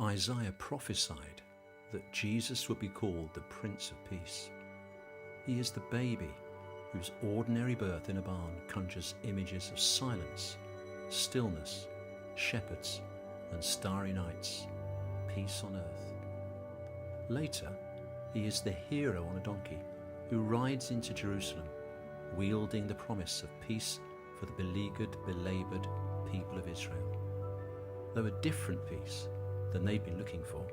Isaiah prophesied that Jesus would be called the Prince of Peace. He is the baby whose ordinary birth in a barn conjures images of silence, stillness, shepherds, and starry nights, peace on earth. Later, he is the hero on a donkey who rides into Jerusalem, wielding the promise of peace for the beleaguered, belaboured people of Israel. Though a different peace than they'd been looking for.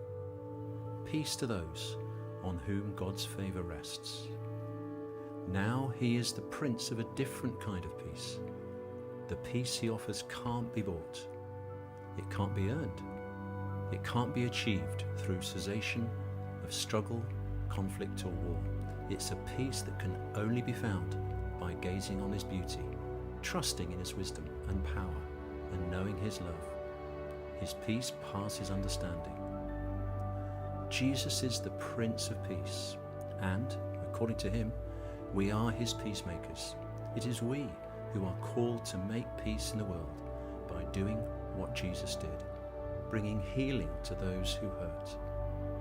Peace to those on whom God's favour rests. Now he is the prince of a different kind of peace. The peace he offers can't be bought. It can't be earned. It can't be achieved through cessation of struggle, conflict or war. It's a peace that can only be found by gazing on his beauty, trusting in his wisdom and power, and knowing his love. His peace passes understanding. Jesus is the Prince of Peace, and, according to him, we are his peacemakers. It is we who are called to make peace in the world by doing what Jesus did, bringing healing to those who hurt,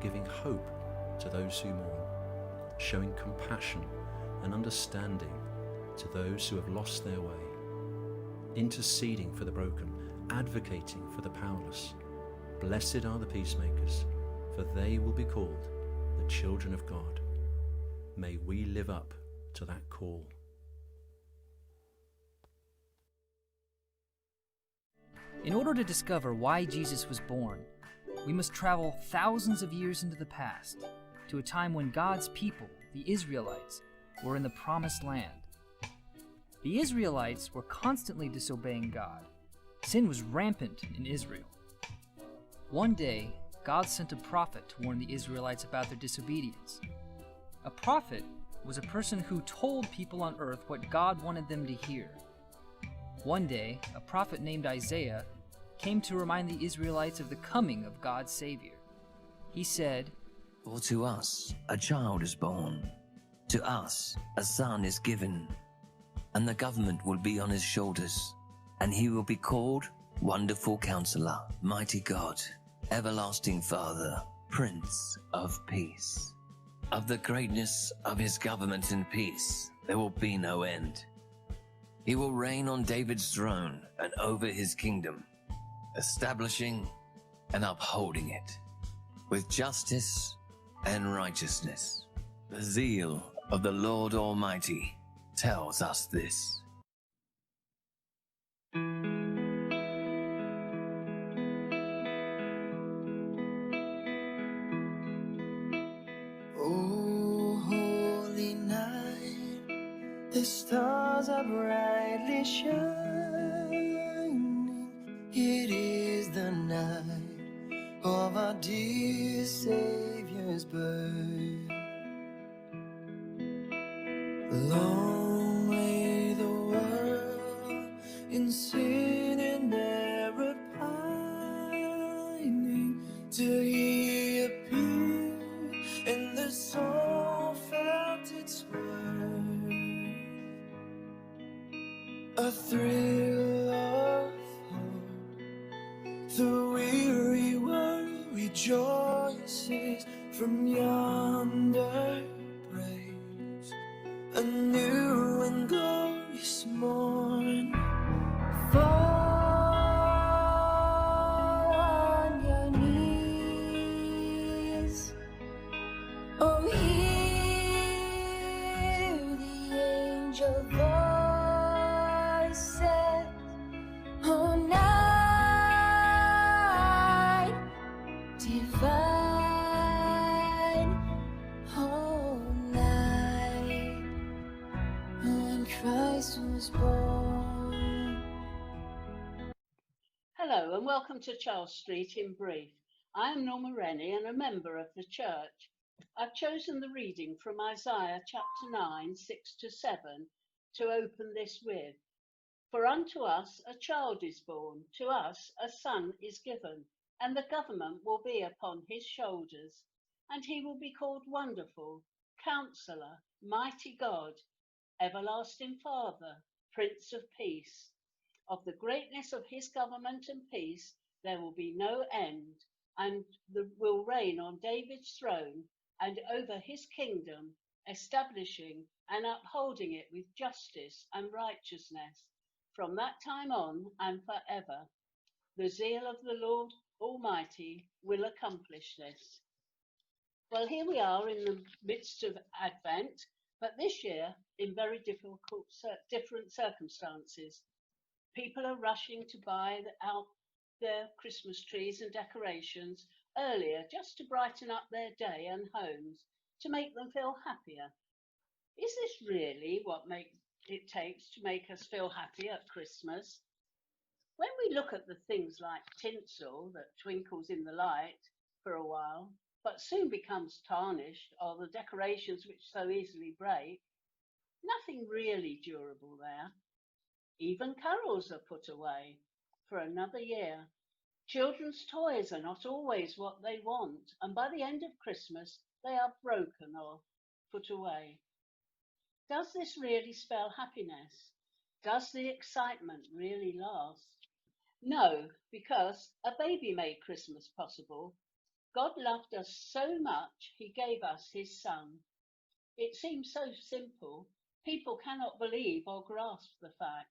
giving hope to those who mourn, showing compassion and understanding to those who have lost their way, interceding for the broken, advocating for the powerless. Blessed are the peacemakers, for they will be called the children of God. May we live up to that call. In order to discover why Jesus was born, we must travel thousands of years into the past, to a time when God's people, the Israelites, were in the Promised Land. The Israelites were constantly disobeying God. Sin was rampant in Israel. One day, God sent a prophet to warn the Israelites about their disobedience. A prophet was a person who told people on earth what God wanted them to hear. One day, a prophet named Isaiah came to remind the Israelites of the coming of God's Savior. He said, "For to us a child is born, to us a son is given, and the government will be on his shoulders, and he will be called Wonderful Counselor, Mighty God, Everlasting Father, Prince of Peace. Of the greatness of his government and peace there will be no end. He will reign on David's throne and over his kingdom, establishing and upholding it with justice and righteousness. The zeal of the Lord Almighty tells us this." Oh, holy night, the stars are brightly shining. It is the night of our dear Savior's birth. Long lay the world in sin and error pining, till he appeared and the soul felt its worth. A thrill of hope, the weary world rejoices from yonder breaks. A new and glorious morn. Fall on your knees. Oh, hear the angel voices. Oh, night divine. Oh, night when Christ was born. Hello and welcome to Charles Street in brief. I am Norma Rennie and a member of the church. I've chosen the reading from Isaiah chapter 9, 6 to 7 to open this with. For unto us a child is born, to us a son is given, and the government will be upon his shoulders, and he will be called Wonderful, Counselor, Mighty God, Everlasting Father, Prince of Peace. Of the greatness of his government and peace there will be no end, and will reign on David's throne and over his kingdom, establishing and upholding it with justice and righteousness from that time on and forever. The zeal of the Lord Almighty will accomplish this. Well, here we are in the midst of Advent, but this year in very different circumstances. People are rushing to buy out their Christmas trees and decorations earlier just to brighten up their day and homes, to make them feel happier. Is this really what it takes to make us feel happy at Christmas? When we look at the things like tinsel that twinkles in the light for a while, but soon becomes tarnished, or the decorations which so easily break, nothing really durable there. Even carols are put away for another year. Children's toys are not always what they want, and by the end of Christmas, they are broken or put away. Does this really spell happiness? Does the excitement really last? No, because a baby made Christmas possible. God loved us so much, he gave us his Son. It seems so simple, people cannot believe or grasp the fact.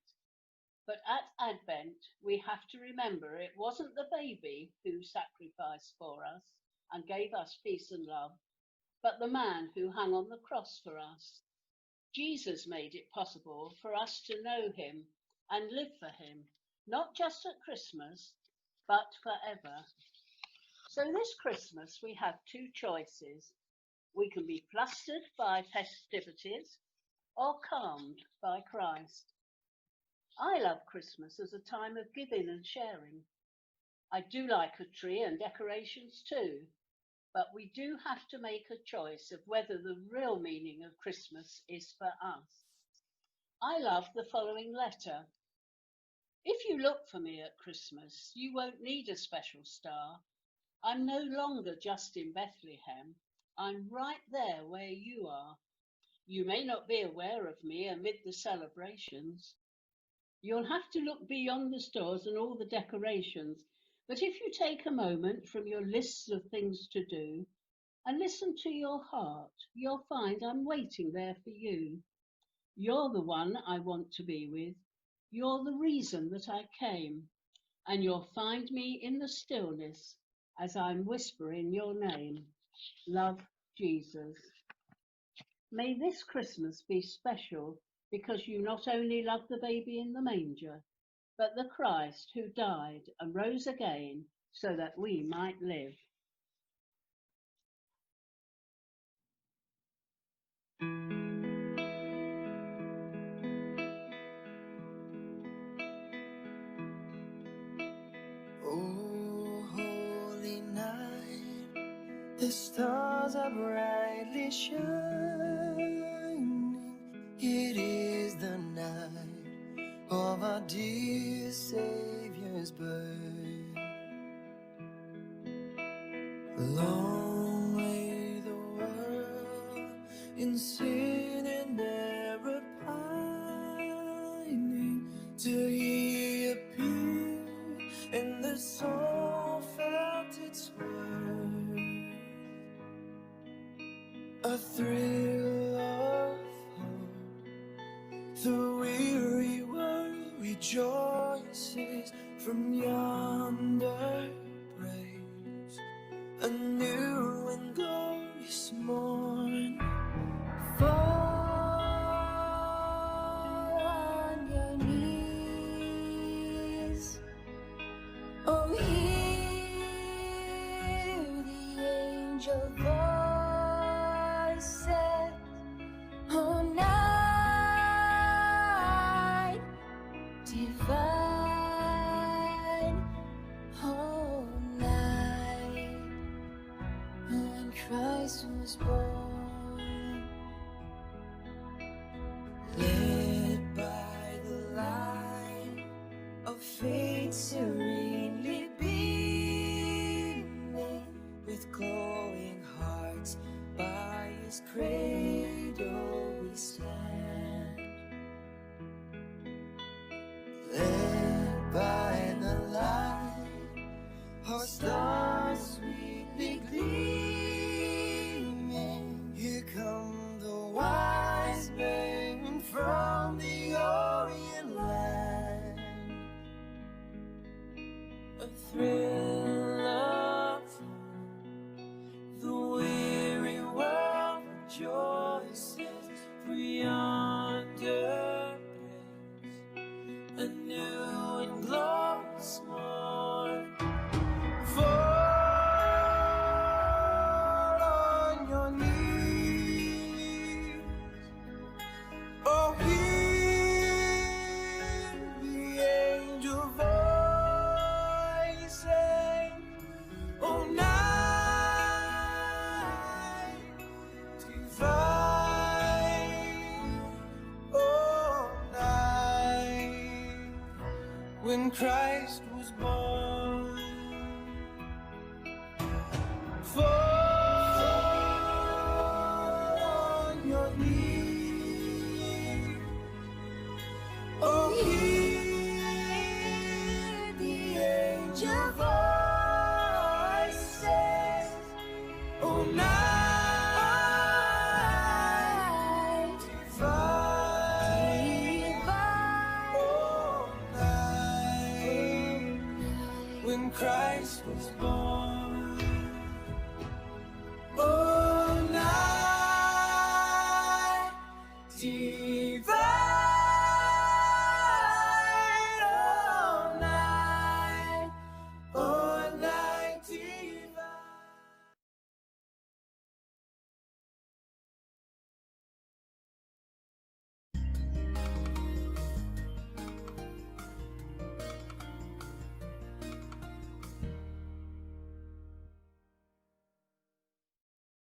But at Advent, we have to remember it wasn't the baby who sacrificed for us and gave us peace and love, but the man who hung on the cross for us. Jesus made it possible for us to know him and live for him, not just at Christmas, but forever. So this Christmas, we have two choices. We can be flustered by festivities or calmed by Christ. I love Christmas as a time of giving and sharing. I do like a tree and decorations too, but we do have to make a choice of whether the real meaning of Christmas is for us. I love the following letter. If you look for me at Christmas, you won't need a special star. I'm no longer just in Bethlehem. I'm right there where you are. You may not be aware of me amid the celebrations. You'll have to look beyond the stores and all the decorations, but if you take a moment from your lists of things to do and listen to your heart, you'll find I'm waiting there for you. You're the one I want to be with. You're the reason that I came, and you'll find me in the stillness as I'm whispering your name. Love, Jesus. May this Christmas be special because you not only love the baby in the manger, but the Christ who died and rose again so that we might live. Oh, holy night, the stars are brightly shining. It is the night of our dear Savior's birth. Long lay the world in sin and error pining, till he appeared and the soul felt its worth. A thrill of hope, the weary world rejoices from yonder praise. A new and glorious morn. Fall on your knees. Oh, hear the angel voices. Oh, night divine. Oh, night when Christ was born. Led by the light of faith serenely beaming, with glowing hearts by his cradle we stand. Led by the light, our stars thrill of the weary world rejoices, for yonder breaks a new and glorious morn. Fall on your knees, oh, hear the angel voices, oh, night divine, oh, night when Christ was born. Fall on your knees, oh, hear the angel voices, oh, night divine, oh, night when Christ was born.